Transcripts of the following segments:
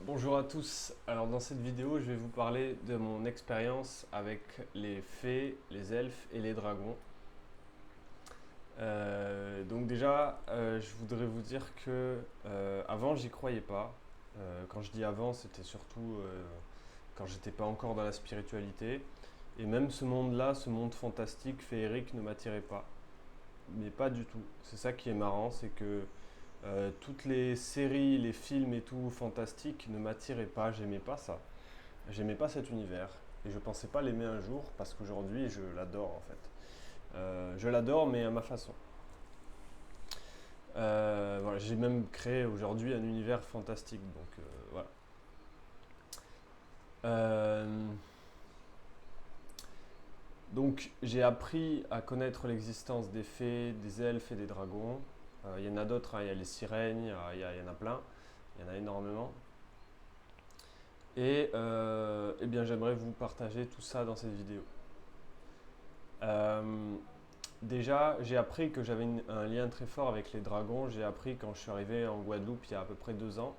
Bonjour à tous, alors dans cette vidéo je vais vous parler de mon expérience avec les fées, les elfes et les dragons. Donc déjà je voudrais vous dire que avant j'y croyais pas. Quand je dis avant c'était surtout quand j'étais pas encore dans la spiritualité. Et même ce monde-là, ce monde fantastique, féerique ne m'attirait pas. Mais pas du tout. C'est ça qui est marrant, c'est que toutes les séries, les films et tout fantastiques ne m'attiraient pas, j'aimais pas ça. J'aimais pas cet univers et je pensais pas l'aimer un jour parce qu'aujourd'hui je l'adore en fait. Je l'adore mais à ma façon. Voilà, j'ai même créé aujourd'hui un univers fantastique donc voilà. Euh, donc j'ai appris à connaître l'existence des fées, des elfes et des dragons. Il y en a d'autres, hein, il y a les sirènes, il y en a plein, il y en a énormément. Et eh bien j'aimerais vous partager tout ça dans cette vidéo. Euh, Déjà, j'ai appris que j'avais un lien très fort avec les dragons. J'ai appris quand je suis arrivé en Guadeloupe il y a à peu près 2 ans.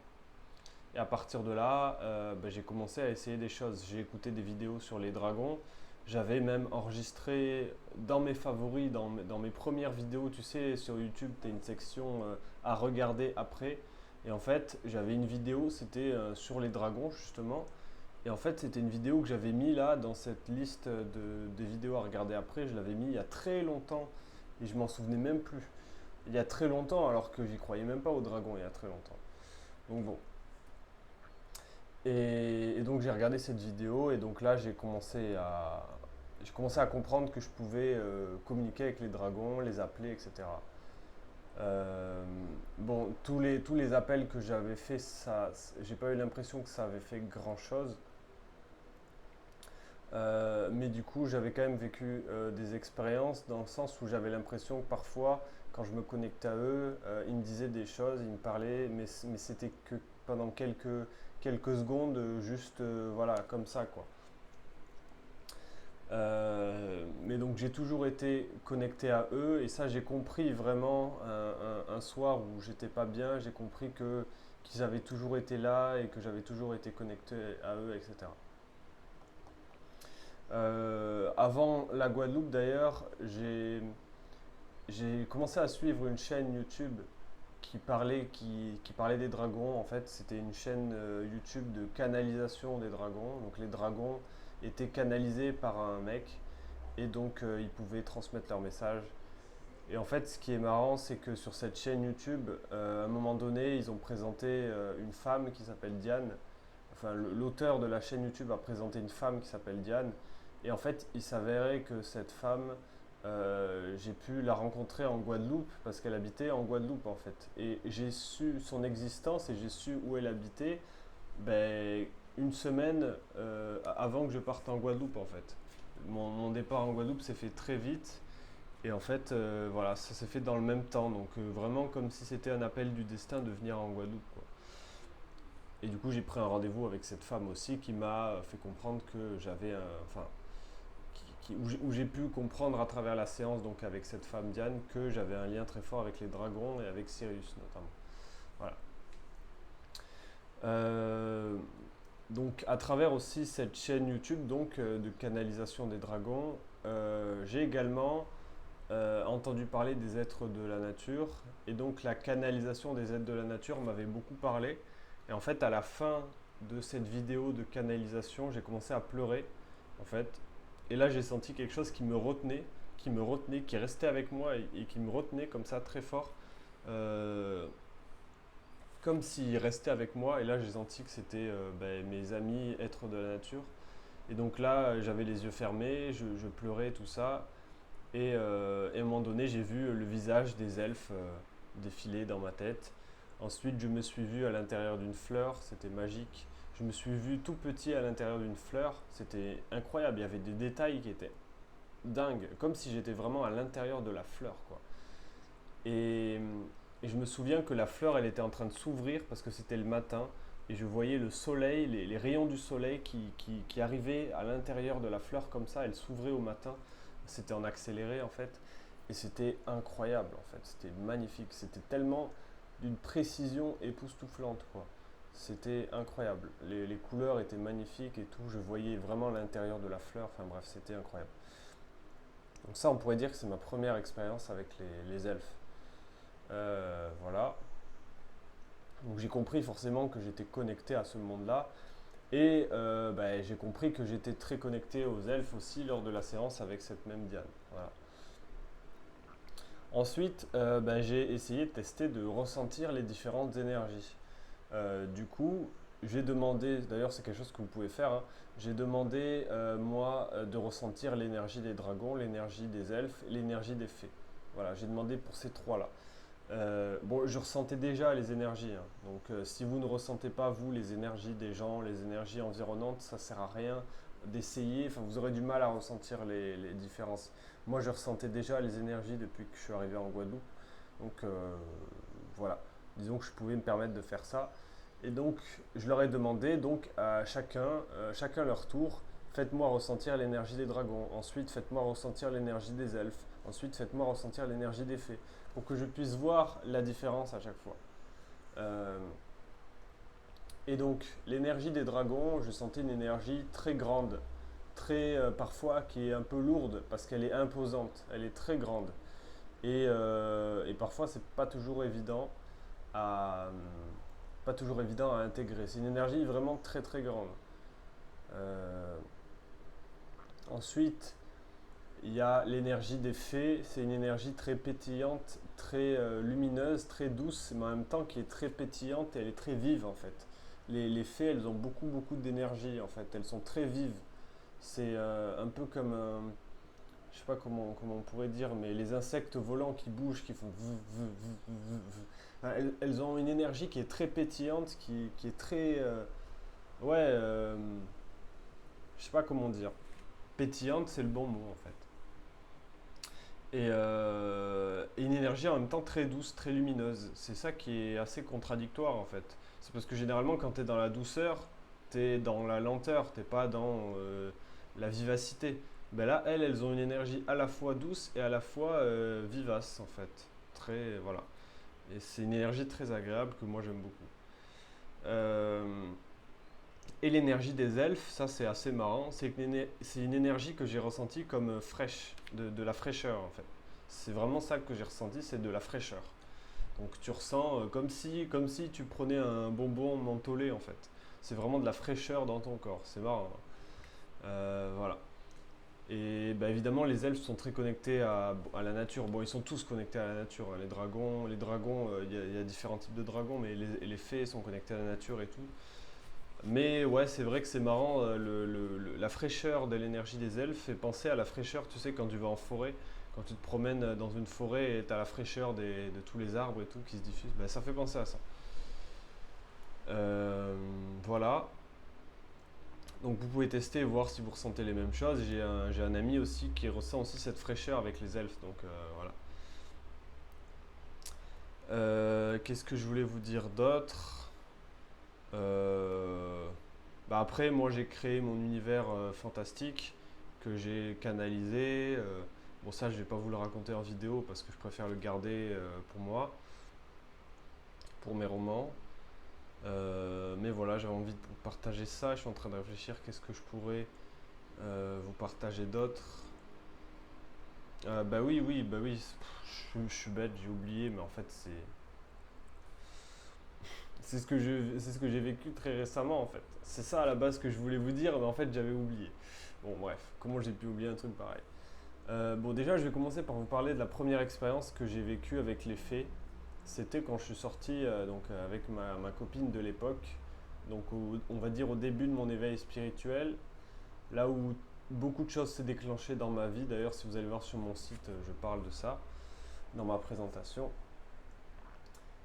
Et à partir de là, j'ai commencé à essayer des choses. J'ai écouté des vidéos sur les dragons. J'avais même enregistré dans mes favoris, dans mes premières vidéos, tu sais, sur YouTube, tu as une section à regarder après. Et en fait, j'avais une vidéo, c'était sur les dragons justement. Et en fait, c'était une vidéo que j'avais mis là dans cette liste des vidéos à regarder après. Je l'avais mis il y a très longtemps et je m'en souvenais même plus. Il y a très longtemps, alors que j'y croyais même pas aux dragons il y a très longtemps. Donc bon. Et donc j'ai regardé cette vidéo et donc là j'ai commencé à comprendre que je pouvais communiquer avec les dragons, les appeler, etc. Bon, tous les appels que j'avais fait, ça, j'ai pas eu l'impression que ça avait fait grand chose. Mais du coup, j'avais quand même vécu des expériences dans le sens où j'avais l'impression que parfois, quand je me connectais à eux, ils me disaient des choses, ils me parlaient, mais c'était que pendant quelques secondes, juste voilà, comme ça quoi. Mais donc j'ai toujours été connecté à eux et ça j'ai compris vraiment un soir où j'étais pas bien, j'ai compris qu'ils avaient toujours été là et que j'avais toujours été connecté à eux, etc. Avant la Guadeloupe d'ailleurs, j'ai commencé à suivre une chaîne YouTube qui parlait des dragons. En fait, c'était une chaîne YouTube de canalisation des dragons. Donc les dragons étaient canalisés par un mec et donc ils pouvaient transmettre leur message. Et en fait, ce qui est marrant, c'est que sur cette chaîne YouTube, à un moment donné, ils ont présenté une femme qui s'appelle Diane. Enfin, l'auteur de la chaîne YouTube a présenté une femme qui s'appelle Diane. Et en fait, il s'avérait que cette femme, j'ai pu la rencontrer en Guadeloupe parce qu'elle habitait en Guadeloupe en fait. Et j'ai su son existence et j'ai su où elle habitait ben, une semaine avant que je parte en Guadeloupe en fait. Mon départ en Guadeloupe s'est fait très vite et en fait, voilà, ça s'est fait dans le même temps. Donc vraiment comme si c'était un appel du destin de venir en Guadeloupe, quoi. Et du coup, j'ai pris un rendez-vous avec cette femme aussi qui m'a fait comprendre que j'avais un. Enfin, où j'ai pu comprendre à travers la séance, donc avec cette femme Diane, que j'avais un lien très fort avec les dragons et avec Sirius notamment. Voilà. Euh, donc, à travers aussi cette chaîne YouTube donc, de canalisation des dragons, j'ai également entendu parler des êtres de la nature. Et donc, la canalisation des êtres de la nature m'avait beaucoup parlé. Et en fait, à la fin de cette vidéo de canalisation, j'ai commencé à pleurer, en fait. Et là, j'ai senti quelque chose qui restait avec moi et qui me retenait comme ça très fort, euh, comme s'il restait avec moi. Et là, j'ai senti que c'était mes amis êtres de la nature. Et donc là, j'avais les yeux fermés, je pleurais, tout ça. Et à un moment donné, j'ai vu le visage des elfes défiler dans ma tête. Ensuite, je me suis vu à l'intérieur d'une fleur, c'était magique. Je me suis vu tout petit à l'intérieur d'une fleur, c'était incroyable. Il y avait des détails qui étaient dingues, comme si j'étais vraiment à l'intérieur de la fleur, quoi. Et, et je me souviens que la fleur, elle était en train de s'ouvrir parce que c'était le matin. Et je voyais le soleil, les rayons du soleil qui arrivaient à l'intérieur de la fleur comme ça. Elle s'ouvrait au matin. C'était en accéléré en fait. Et c'était incroyable en fait. C'était magnifique. C'était tellement d'une précision époustouflante quoi. C'était incroyable. Les couleurs étaient magnifiques et tout. Je voyais vraiment l'intérieur de la fleur. Enfin bref, c'était incroyable. Donc ça, on pourrait dire que c'est ma première expérience avec les elfes. Voilà. Donc j'ai compris forcément que j'étais connecté à ce monde-là. Et j'ai compris que j'étais très connecté aux elfes aussi lors de la séance avec cette même Diane. Voilà. Ensuite, j'ai essayé de tester de ressentir les différentes énergies. Du coup, j'ai demandé, d'ailleurs c'est quelque chose que vous pouvez faire, hein, j'ai demandé moi de ressentir l'énergie des dragons, l'énergie des elfes, l'énergie des fées. Voilà, j'ai demandé pour ces trois-là. Bon, je ressentais déjà les énergies, hein. Donc si vous ne ressentez pas vous les énergies des gens, les énergies environnantes, ça sert à rien d'essayer. Enfin, vous aurez du mal à ressentir les différences. Moi, je ressentais déjà les énergies depuis que je suis arrivé en Guadeloupe. Donc voilà, disons que je pouvais me permettre de faire ça. Et donc, je leur ai demandé donc à chacun leur tour, faites-moi ressentir l'énergie des dragons. Ensuite, faites-moi ressentir l'énergie des elfes. Ensuite, faites-moi ressentir l'énergie des fées. Pour que je puisse voir la différence à chaque fois. Euh, et donc, l'énergie des dragons, je sentais une énergie très grande, très parfois qui est un peu lourde parce qu'elle est imposante, elle est très grande. Et parfois, c'est à, pas toujours évident à intégrer. C'est une énergie vraiment très très grande. Euh, Ensuite, il y a l'énergie des fées, c'est une énergie très pétillante, très lumineuse, très douce, mais en même temps qui est très pétillante et elle est très vive en fait. Les fées, elles ont beaucoup beaucoup d'énergie en fait, elles sont très vives. C'est un peu comme, je sais pas comment on pourrait dire, mais les insectes volants qui bougent, qui font Enfin, elles ont une énergie qui est très pétillante, qui est très, ouais, je sais pas comment dire. Pétillante, c'est le bon mot en fait. Et une énergie en même temps très douce, très lumineuse. C'est ça qui est assez contradictoire en fait. C'est parce que généralement quand tu es dans la douceur, tu es dans la lenteur, t'es pas dans la vivacité. Ben là, elles ont une énergie à la fois douce et à la fois vivace en fait. Très, voilà. Et c'est une énergie très agréable que moi j'aime beaucoup. Euh, et l'énergie des elfes, ça c'est assez marrant, c'est une énergie que j'ai ressentie comme fraîche, de la fraîcheur en fait. C'est vraiment ça que j'ai ressenti, c'est de la fraîcheur. Donc tu ressens comme si tu prenais un bonbon mentholé en fait. C'est vraiment de la fraîcheur dans ton corps, c'est marrant, hein. Voilà. Et bah, évidemment, les elfes sont très connectés à la nature. Bon, ils sont tous connectés à la nature, hein. Les dragons, il y a différents types de dragons, mais les fées sont connectés à la nature et tout. Mais ouais, c'est vrai que c'est marrant, la fraîcheur de l'énergie des elfes fait penser à la fraîcheur, tu sais, quand tu vas en forêt, quand tu te promènes dans une forêt et tu as la fraîcheur de tous les arbres et tout qui se diffusent, ben, ça fait penser à ça. Euh, voilà, donc vous pouvez tester et voir si vous ressentez les mêmes choses. J'ai un ami aussi qui ressent aussi cette fraîcheur avec les elfes, donc voilà. Qu'est-ce que je voulais vous dire d'autre? Euh, Après, moi j'ai créé mon univers fantastique que j'ai canalisé. Bon, ça, je vais pas vous le raconter en vidéo parce que je préfère le garder pour moi, pour mes romans. Mais voilà, j'avais envie de vous partager ça. Je suis en train de réfléchir qu'est-ce que je pourrais vous partager d'autre. Bah oui. Je suis bête, j'ai oublié, mais en fait, c'est ce que j'ai vécu très récemment en fait. C'est ça à la base que je voulais vous dire, mais en fait j'avais oublié. Bon bref, comment j'ai pu oublier un truc pareil. Bon déjà je vais commencer par vous parler de la première expérience que j'ai vécue avec les fées. C'était quand je suis sorti avec ma copine de l'époque, donc on va dire au début de mon éveil spirituel, là où beaucoup de choses s'est déclenché dans ma vie. D'ailleurs si vous allez voir sur mon site, je parle de ça dans ma présentation.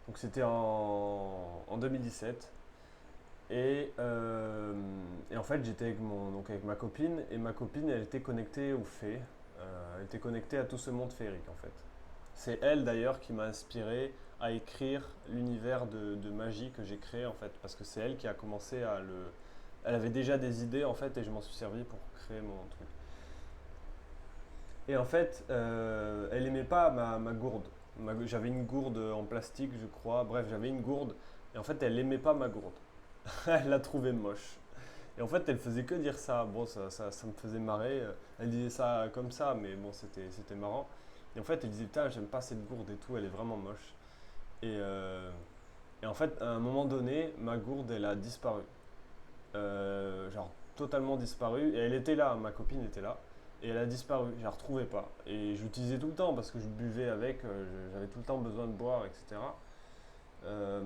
Donc c'était en 2017. Et en fait, j'étais donc avec ma copine, et ma copine, elle était connectée aux fées. Elle était connectée à tout ce monde féerique, en fait. C'est elle, d'ailleurs, qui m'a inspiré à écrire l'univers de magie que j'ai créé, en fait. Parce que c'est elle qui a commencé à le... Elle avait déjà des idées, en fait, et je m'en suis servi pour créer mon truc. Et en fait, elle aimait pas ma gourde. J'avais une gourde en plastique, je crois. Bref, j'avais une gourde. Et en fait, elle aimait pas ma gourde. Elle l'a trouvé moche. Et en fait, elle faisait que dire ça. Bon, ça me faisait marrer. Elle disait ça comme ça, mais bon, c'était marrant. Et en fait, elle disait, putain, j'aime pas cette gourde et tout, elle est vraiment moche. Et, euh, et en fait, à un moment donné, ma gourde, elle a disparu. Genre, totalement disparu. Et elle était là, ma copine était là. Et elle a disparu, je la retrouvais pas. Et je l'utilisais tout le temps parce que je buvais avec, j'avais tout le temps besoin de boire, etc. Euh,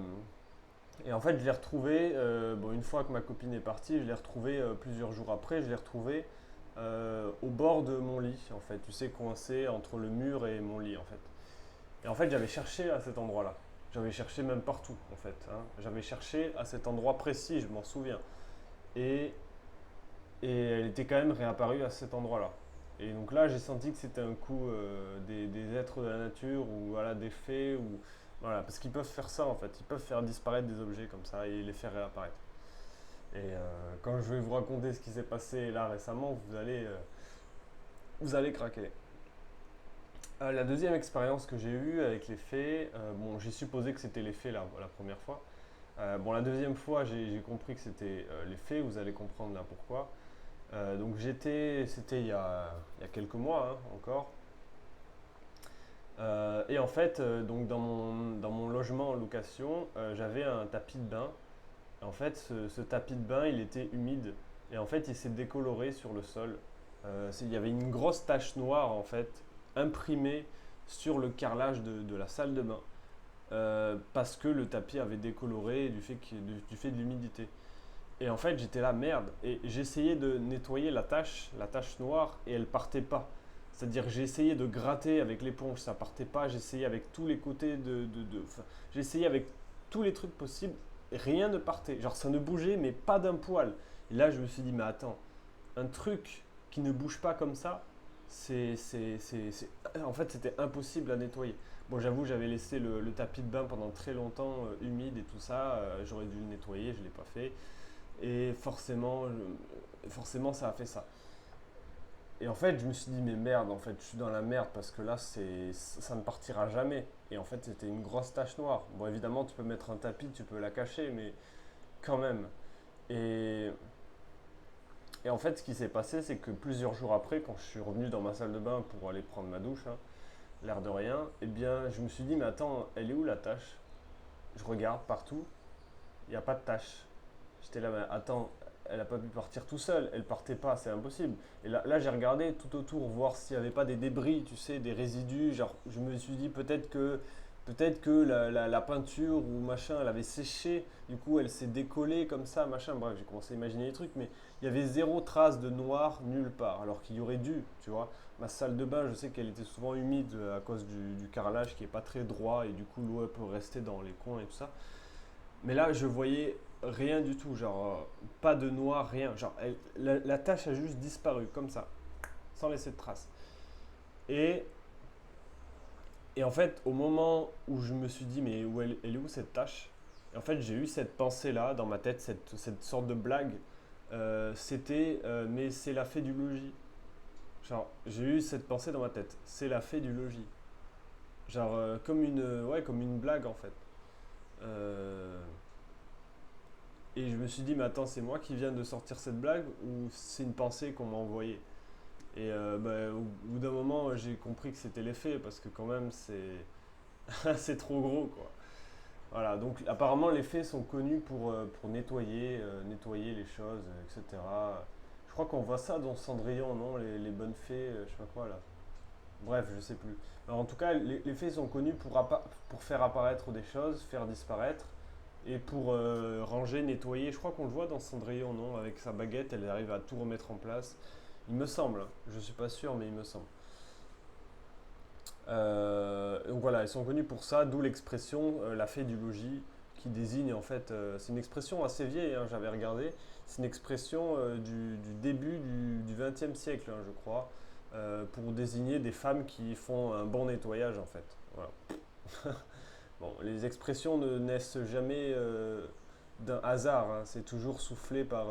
et en fait, je l'ai retrouvée, bon, une fois que ma copine est partie, je l'ai retrouvée plusieurs jours après, je l'ai retrouvée au bord de mon lit, en fait. Tu sais, coincé entre le mur et mon lit, en fait. Et en fait, j'avais cherché à cet endroit-là. J'avais cherché même partout, en fait, hein. J'avais cherché à cet endroit précis, je m'en souviens. Et, et elle était quand même réapparue à cet endroit-là. Et donc là, j'ai senti que c'était un coup des êtres de la nature ou voilà, des fées. Ou, voilà, parce qu'ils peuvent faire ça, en fait. Ils peuvent faire disparaître des objets comme ça et les faire réapparaître. Et quand je vais vous raconter ce qui s'est passé là récemment, vous allez craquer. La deuxième expérience que j'ai eue avec les fées, bon, j'ai supposé que c'était les fées la première fois. Bon, la deuxième fois, j'ai compris que c'était les fées, vous allez comprendre là pourquoi. Donc c'était il y a quelques mois encore. Et en fait, donc dans mon logement en location, j'avais un tapis de bain. En fait, ce tapis de bain, il était humide. Et en fait, il s'est décoloré sur le sol. Il y avait une grosse tache noire, en fait, imprimée sur le carrelage de la salle de bain. Parce que le tapis avait décoloré du fait de l'humidité. Et en fait, j'étais là, merde. Et j'essayais de nettoyer la tache noire, et elle partait pas. C'est-à-dire, j'ai essayé de gratter avec l'éponge, ça partait pas. J'essayais avec tous les côtés enfin, j'ai essayé avec tous les trucs possibles, et rien ne partait. Genre, ça ne bougeait, mais pas d'un poil. Et là, je me suis dit, mais attends, un truc qui ne bouge pas comme ça, en fait, c'était impossible à nettoyer. Bon, j'avoue, j'avais laissé le tapis de bain pendant très longtemps, humide et tout ça. J'aurais dû le nettoyer, je ne l'ai pas fait. Et forcément, ça a fait ça. Et en fait, je me suis dit, mais merde, en fait, je suis dans la merde parce que là, ça ne partira jamais. Et en fait, c'était une grosse tache noire. Bon, évidemment, tu peux mettre un tapis, tu peux la cacher, mais quand même. Et, et en fait, ce qui s'est passé, c'est que plusieurs jours après, quand je suis revenu dans ma salle de bain pour aller prendre ma douche, hein, l'air de rien, eh bien, je me suis dit, mais attends, elle est où la tache? Je regarde partout, il n'y a pas de tache. J'étais là, mais attends, elle n'a pas pu partir tout seul, elle partait pas, c'est impossible. Et là j'ai regardé tout autour, voir s'il n'y avait pas des débris, tu sais, des résidus. Genre, je me suis dit peut-être que la peinture ou machin, elle avait séché, du coup elle s'est décollée comme ça, machin. Bref, j'ai commencé à imaginer des trucs, mais il y avait zéro trace de noir nulle part, alors qu'il y aurait dû, tu vois. Ma salle de bain, je sais qu'elle était souvent humide à cause du carrelage qui est pas très droit et du coup l'eau peut rester dans les coins et tout ça. Mais là, je voyais rien du tout, genre pas de noir, rien. Genre, la tache a juste disparu, comme ça, sans laisser de traces. Et, et en fait, au moment où je me suis dit, mais elle est où cette tache? Et en fait, j'ai eu cette pensée-là dans ma tête, cette sorte de blague. Mais c'est la fée du logis. Genre, j'ai eu cette pensée dans ma tête, c'est la fée du logis. Genre, ouais, comme une blague en fait. Euh, Et je me suis dit, mais attends, c'est moi qui viens de sortir cette blague ou c'est une pensée qu'on m'a envoyée? Et au bout d'un moment, j'ai compris que c'était l'effet parce que quand même, c'est trop gros, quoi. Voilà, donc apparemment, les fées sont connus pour nettoyer les choses, etc. Je crois qu'on voit ça dans Cendrillon, non? Les bonnes fées, je sais pas quoi, là. Bref, je sais plus. Alors, en tout cas, les fées sont connues pour faire apparaître des choses, faire disparaître et pour ranger, nettoyer. Je crois qu'on le voit dans Cendrillon, non? Avec sa baguette, elle arrive à tout remettre en place. Il me semble, hein. Je suis pas sûr, mais il me semble. Donc voilà, ils sont connus pour ça, d'où l'expression la fée du logis, qui désigne en fait, c'est une expression assez vieille, hein, j'avais regardé, c'est une expression du début du XXe siècle, hein, je crois, pour désigner des femmes qui font un bon nettoyage en fait. Voilà. Bon, les expressions ne naissent jamais d'un hasard, hein, c'est toujours soufflé par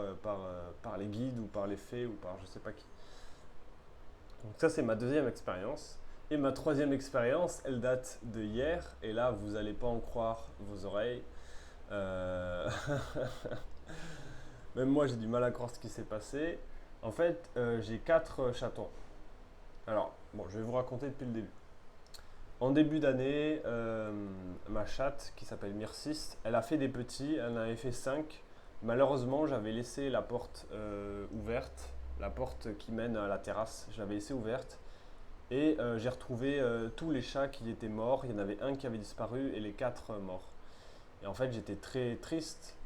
les guides ou par les fées ou par je sais pas qui. Donc ça c'est ma deuxième expérience. Et ma troisième expérience, elle date de hier, et là vous n'allez pas en croire vos oreilles. Euh, Même moi, j'ai du mal à croire ce qui s'est passé. En fait, j'ai quatre chatons. Alors, bon, je vais vous raconter depuis le début. En début d'année, ma chatte, qui s'appelle Myrcis, elle a fait des petits, elle en avait fait 5. Malheureusement, j'avais laissé la porte ouverte, la porte qui mène à la terrasse, je l'avais laissée ouverte. Et j'ai retrouvé tous les chats qui étaient morts. Il y en avait un qui avait disparu et les quatre morts. Et en fait, j'étais très triste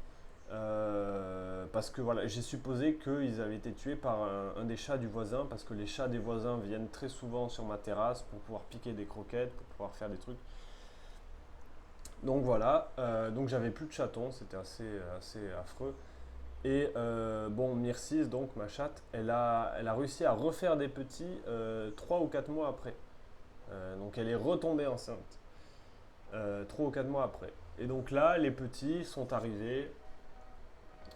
parce que voilà, j'ai supposé qu'ils avaient été tués par un des chats du voisin parce que les chats des voisins viennent très souvent sur ma terrasse pour pouvoir piquer des croquettes, pour pouvoir faire des trucs. Donc voilà, donc j'avais plus de chatons, c'était assez affreux. Et bon, Myrcis, donc ma chatte, elle a réussi à refaire des petits 3 ou 4 mois après. Donc elle est retombée enceinte 3 ou 4 mois après. Et donc là, les petits sont arrivés.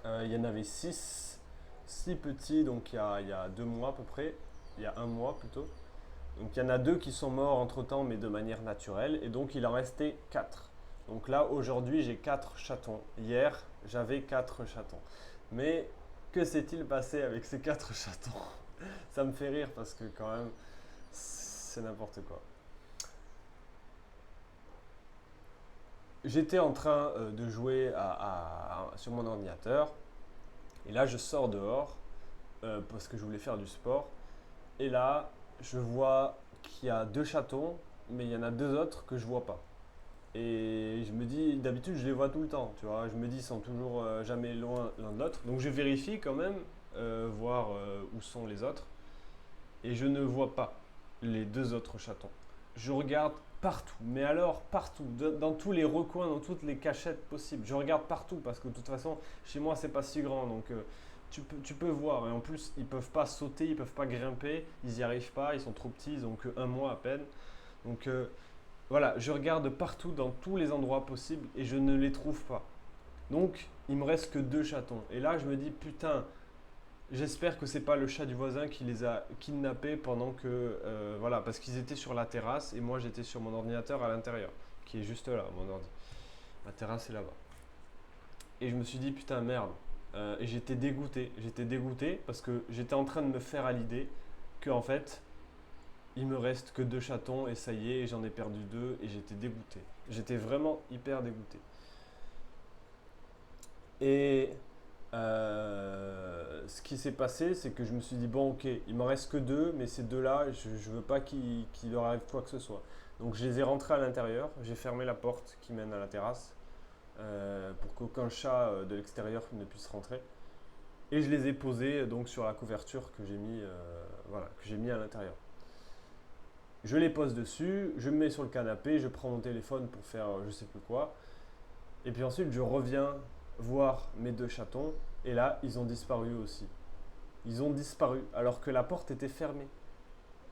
Il y en avait 6 petits, donc il y a 2 mois à peu près. Il y a un mois plutôt. Donc il y en a 2 qui sont morts entre-temps, mais de manière naturelle. Et donc il en restait 4. Donc là, aujourd'hui, j'ai 4 chatons. Hier, j'avais 4 chatons. Mais que s'est-il passé avec ces 4 chatons? Ça me fait rire parce que quand même, c'est n'importe quoi. J'étais en train de jouer sur mon ordinateur. Et là, je sors dehors parce que je voulais faire du sport. Et là, je vois qu'il y a 2 chatons, mais il y en a 2 autres que je vois pas. Et je me dis, d'habitude, je les vois tout le temps, tu vois. Je me dis, ils sont toujours jamais loin l'un de l'autre. Donc je vérifie quand même, voir où sont les autres. Et je ne vois pas les 2 autres chatons. Je regarde partout, mais alors partout, dans tous les recoins, dans toutes les cachettes possibles. Je regarde partout parce que de toute façon, chez moi, c'est pas si grand. Donc tu peux voir. Et en plus, ils peuvent pas sauter, ils peuvent pas grimper, ils y arrivent pas, ils sont trop petits, ils ont que un mois à peine. Donc voilà, je regarde partout dans tous les endroits possibles et je ne les trouve pas. Donc, il me reste que 2 chatons. Et là, je me dis, putain, j'espère que c'est pas le chat du voisin qui les a kidnappés pendant que. Voilà, parce qu'ils étaient sur la terrasse et moi j'étais sur mon ordinateur à l'intérieur, qui est juste là, mon ordi. La terrasse est là-bas. Et je me suis dit, putain, merde. Et j'étais dégoûté. J'étais dégoûté parce que j'étais en train de me faire à l'idée que, en fait, il me reste que 2 chatons et ça y est, j'en ai perdu 2 et j'étais dégoûté. J'étais vraiment hyper dégoûté. Et ce qui s'est passé, c'est que je me suis dit, bon ok, il m'en reste que 2, mais ces 2-là, je ne veux pas qu'il leur arrive quoi que ce soit. Donc je les ai rentrés à l'intérieur, j'ai fermé la porte qui mène à la terrasse pour qu'aucun chat de l'extérieur ne puisse rentrer. Et je les ai posés donc sur la couverture que j'ai mis, voilà, que j'ai mis à l'intérieur. Je les pose dessus, je me mets sur le canapé, je prends mon téléphone pour faire je sais plus quoi. Et puis ensuite, je reviens voir mes 2 chatons. Et là, ils ont disparu aussi. Ils ont disparu alors que la porte était fermée.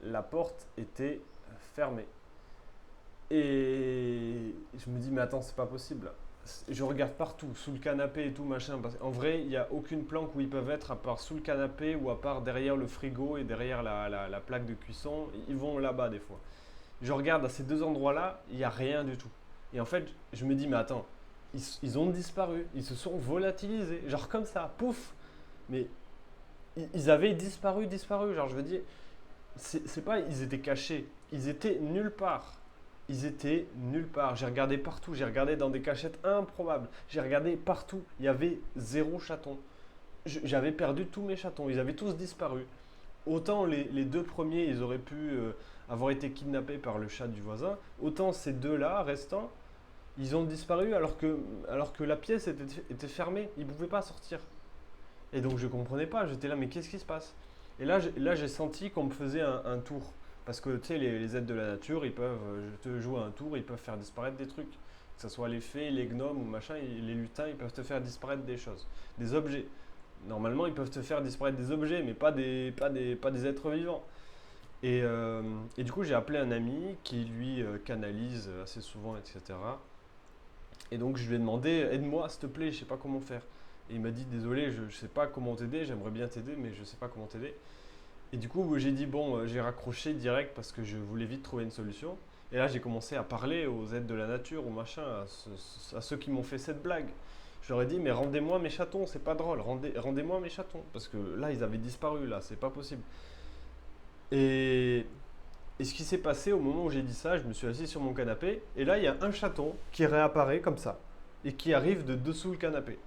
La porte était fermée. Et je me dis, mais attends, c'est pas possible. Je regarde partout, sous le canapé et tout, machin. En vrai, il n'y a aucune planque où ils peuvent être à part sous le canapé ou à part derrière le frigo et derrière la plaque de cuisson. Ils vont là-bas des fois. Je regarde à ces 2 endroits-là, il n'y a rien du tout. Et en fait, je me dis, mais attends, ils ont disparu, ils se sont volatilisés, genre comme ça, pouf. Mais ils avaient disparu. Genre, je veux dire, c'est pas ils étaient cachés, ils étaient nulle part. Ils étaient nulle part. J'ai regardé partout, j'ai regardé dans des cachettes improbables. J'ai regardé partout, il y avait 0 chaton. J'avais perdu tous mes chatons, ils avaient tous disparu. Autant les 2 premiers, ils auraient pu avoir été kidnappés par le chat du voisin, autant ces 2-là, restants, ils ont disparu alors que la pièce était fermée, ils ne pouvaient pas sortir. Et donc je ne comprenais pas, j'étais là, mais qu'est-ce qui se passe? Et là, j'ai senti qu'on me faisait un tour. Parce que tu sais, les aides de la nature, ils peuvent te jouer un tour, ils peuvent faire disparaître des trucs. Que ce soit les fées, les gnomes ou machin, les lutins, ils peuvent te faire disparaître des choses, des objets. Normalement, ils peuvent te faire disparaître des objets, mais pas des êtres vivants. Et du coup, j'ai appelé un ami qui, lui, canalise assez souvent, etc. Et donc, je lui ai demandé, aide-moi, s'il te plaît, je ne sais pas comment faire. Et il m'a dit, désolé, je ne sais pas comment t'aider, j'aimerais bien t'aider, mais je ne sais pas comment t'aider. Et du coup, j'ai dit, bon, j'ai raccroché direct parce que je voulais vite trouver une solution. Et là, j'ai commencé à parler aux aides de la nature, aux machins, à ceux qui m'ont fait cette blague. Je leur ai dit, mais rendez-moi mes chatons, c'est pas drôle, rendez-moi mes chatons. Parce que là, ils avaient disparu, là, c'est pas possible. Et, et ce qui s'est passé au moment où j'ai dit ça, je me suis assis sur mon canapé, et là, il y a un chaton qui réapparaît comme ça, et qui arrive de dessous le canapé.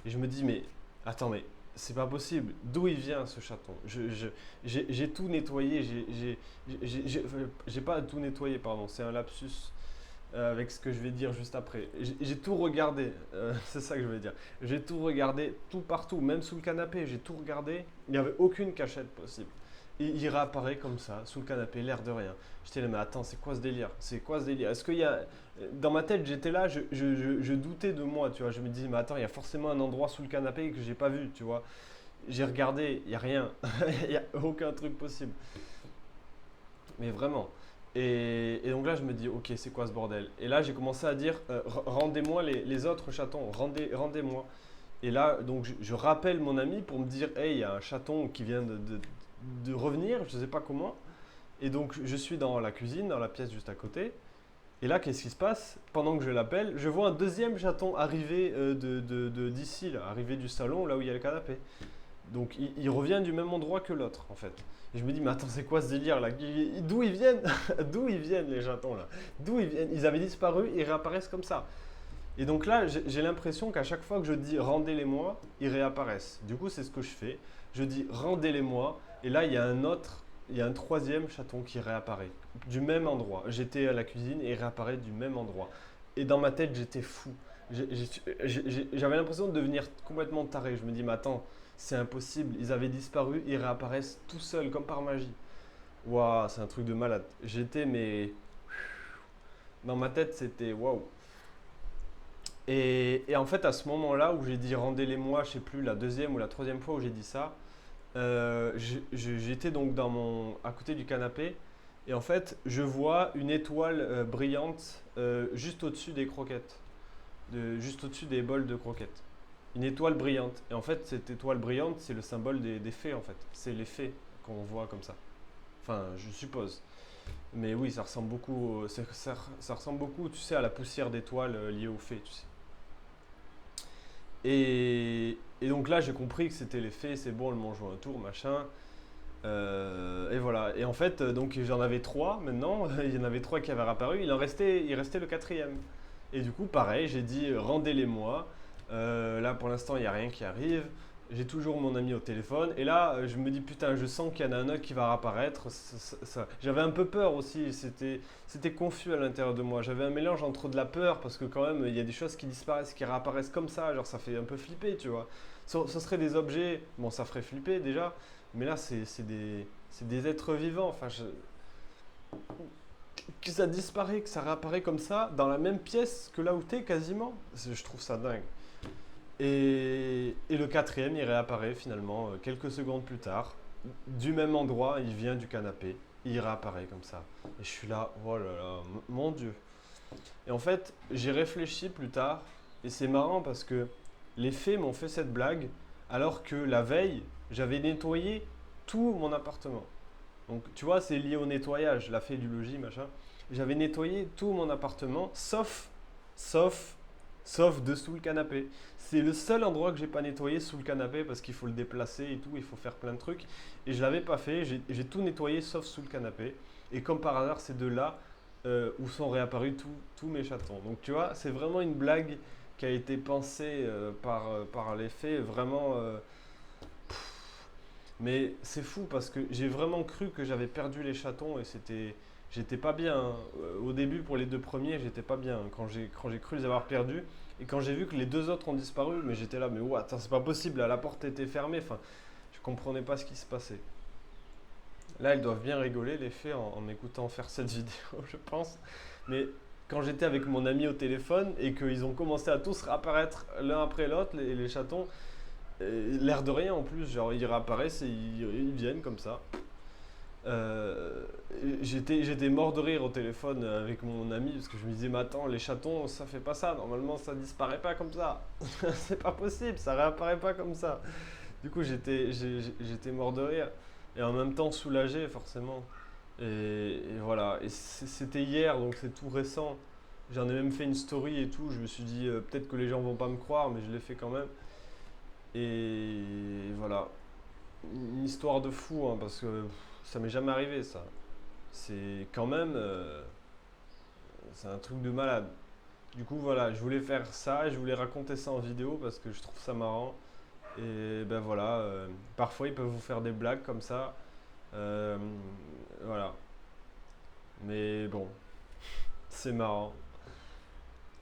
Et je me dis, mais attends, mais c'est pas possible. D'où il vient ce chaton? J'ai tout nettoyé, j'ai pas tout nettoyé, pardon, c'est un lapsus avec ce que je vais dire juste après. J'ai tout regardé, c'est ça que je veux dire. J'ai tout regardé, tout partout, même sous le canapé, j'ai tout regardé. Il n'y avait aucune cachette possible. Et il réapparaît comme ça, sous le canapé, l'air de rien. J'étais là, mais attends, c'est quoi ce délire? C'est quoi ce délire? Est-ce qu'il y a. Dans ma tête, j'étais là, je doutais de moi, tu vois. Je me disais, mais attends, il y a forcément un endroit sous le canapé que j'ai pas vu, tu vois. J'ai regardé, il n'y a rien. Il n'y a aucun truc possible. Mais vraiment. Et donc là, je me dis, ok, c'est quoi ce bordel? Et là, j'ai commencé à dire, rendez-moi les autres chatons, rendez-moi. Et là, donc, je rappelle mon ami pour me dire, hey, il y a un chaton qui vient de revenir, je ne sais pas comment. Et donc, je suis dans la cuisine, dans la pièce juste à côté. Et là, qu'est-ce qui se passe? Pendant que je l'appelle, je vois un deuxième chaton arriver d'ici, là, arriver du salon, là où il y a le canapé. Donc il revient du même endroit que l'autre en fait. Et je me dis, mais attends, c'est quoi ce délire là? D'où ils viennent? D'où ils viennent les chatons là? D'où ils viennent? Ils avaient disparu, ils réapparaissent comme ça. Et donc là, j'ai l'impression qu'à chaque fois que je dis rendez-les-moi, ils réapparaissent. Du coup, c'est ce que je fais. Je dis rendez-les-moi, et là, il y a un troisième chaton qui réapparaît du même endroit. J'étais à la cuisine et il réapparaît du même endroit. Et dans ma tête, j'étais fou. J'avais l'impression de devenir complètement taré. Je me dis, mais attends, c'est impossible. Ils avaient disparu, ils réapparaissent tout seuls, comme par magie. Waouh, c'est un truc de malade. J'étais, mais dans ma tête, c'était waouh. Et en fait, à ce moment-là où j'ai dit rendez-les-moi, je sais plus, la deuxième ou la troisième fois où j'ai dit ça, j'étais donc à côté du canapé et en fait, je vois une étoile brillante juste au-dessus des croquettes, juste au-dessus des bols de croquettes. Une étoile brillante. Et en fait, cette étoile brillante, c'est le symbole des fées en fait. C'est les fées qu'on voit comme ça. Enfin, je suppose. Mais oui, ça ressemble beaucoup, ça ressemble beaucoup, tu sais, à la poussière d'étoiles liée aux fées, tu sais. Et donc là, j'ai compris que c'était les fées, c'est bon, elles m'ont joué un tour, machin. Et voilà. Et en fait, donc j'en avais trois maintenant. Il y en avait trois qui avaient apparu. Il restait le quatrième. Et du coup, pareil, j'ai dit rendez-les-moi. Là, pour l'instant, il n'y a rien qui arrive. J'ai toujours mon ami au téléphone. Et là, je me dis, putain, je sens qu'il y en a un autre qui va réapparaître. J'avais un peu peur aussi. C'était confus à l'intérieur de moi. J'avais un mélange entre de la peur, parce que quand même, il y a des choses qui disparaissent, qui réapparaissent comme ça. Genre, ça fait un peu flipper, tu vois. Ce serait des objets. Bon, ça ferait flipper déjà. Mais là, c'est des êtres vivants. Enfin, que ça disparaît, que ça réapparaît comme ça, dans la même pièce que là où t'es quasiment. Je trouve ça dingue. Et le quatrième, il réapparaît finalement quelques secondes plus tard, du même endroit, il vient du canapé, il réapparaît comme ça. Et je suis là, oh là là, mon Dieu. Et en fait, j'ai réfléchi plus tard, et c'est marrant parce que les fées m'ont fait cette blague, alors que la veille, j'avais nettoyé tout mon appartement. Donc, tu vois, c'est lié au nettoyage, la fée du logis, machin. J'avais nettoyé tout mon appartement, sauf, sauf dessous le canapé. C'est le seul endroit que j'ai pas nettoyé sous le canapé parce qu'il faut le déplacer et tout, il faut faire plein de trucs. Et je l'avais pas fait, j'ai tout nettoyé sauf sous le canapé. Et comme par hasard, c'est de là où sont réapparus tous mes chatons. Donc, tu vois, c'est vraiment une blague qui a été pensée par les fées, vraiment. Mais c'est fou parce que j'ai vraiment cru que j'avais perdu les chatons et j'étais pas bien, hein. Au début, pour les deux premiers, j'étais pas bien, hein, quand j'ai cru les avoir perdus. Et quand j'ai vu que les deux autres ont disparu, mais j'étais là, mais ouais, attends, c'est pas possible, là, la porte était fermée. Enfin, je comprenais pas ce qui se passait. Là, ils doivent bien rigoler, les fées, en m'écoutant faire cette vidéo, je pense. Mais quand j'étais avec mon ami au téléphone et qu'ils ont commencé à tous réapparaître l'un après l'autre, les chatons, l'air de rien en plus, genre ils réapparaissent et ils viennent comme ça. Euh, j'étais mort de rire au téléphone avec mon ami parce que je me disais, mais attends, les chatons, ça fait pas ça, normalement ça disparaît pas comme ça. C'est pas possible, ça réapparaît pas comme ça. Du coup, j'étais mort de rire et en même temps soulagé forcément. Et voilà, et c'était hier, donc c'est tout récent. J'en ai même fait une story et tout. Je me suis dit peut-être que les gens vont pas me croire, mais je l'ai fait quand même. Et voilà. Une histoire de fou, hein, parce que ça m'est jamais arrivé ça. C'est quand même, c'est un truc de malade. Du coup voilà, je voulais faire ça, je voulais raconter ça en vidéo parce que je trouve ça marrant. Et ben voilà, parfois ils peuvent vous faire des blagues comme ça. Euh, voilà. Mais bon, c'est marrant.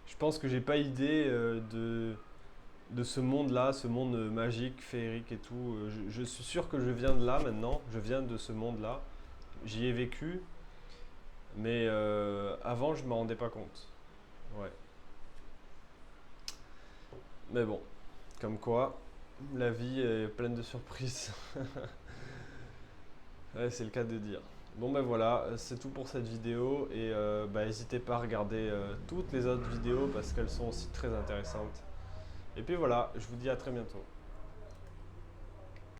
Je pense que j'ai pas idée de ce monde-là, ce monde magique, féerique et tout. Je suis sûr que je viens de là maintenant, je viens de ce monde-là. J'y ai vécu, mais avant je ne m'en rendais pas compte. Ouais. Mais bon, comme quoi, la vie est pleine de surprises. Ouais, c'est le cas de dire. Bon ben voilà, c'est tout pour cette vidéo et bah, n'hésitez pas à regarder toutes les autres vidéos parce qu'elles sont aussi très intéressantes. Et puis voilà, je vous dis à très bientôt.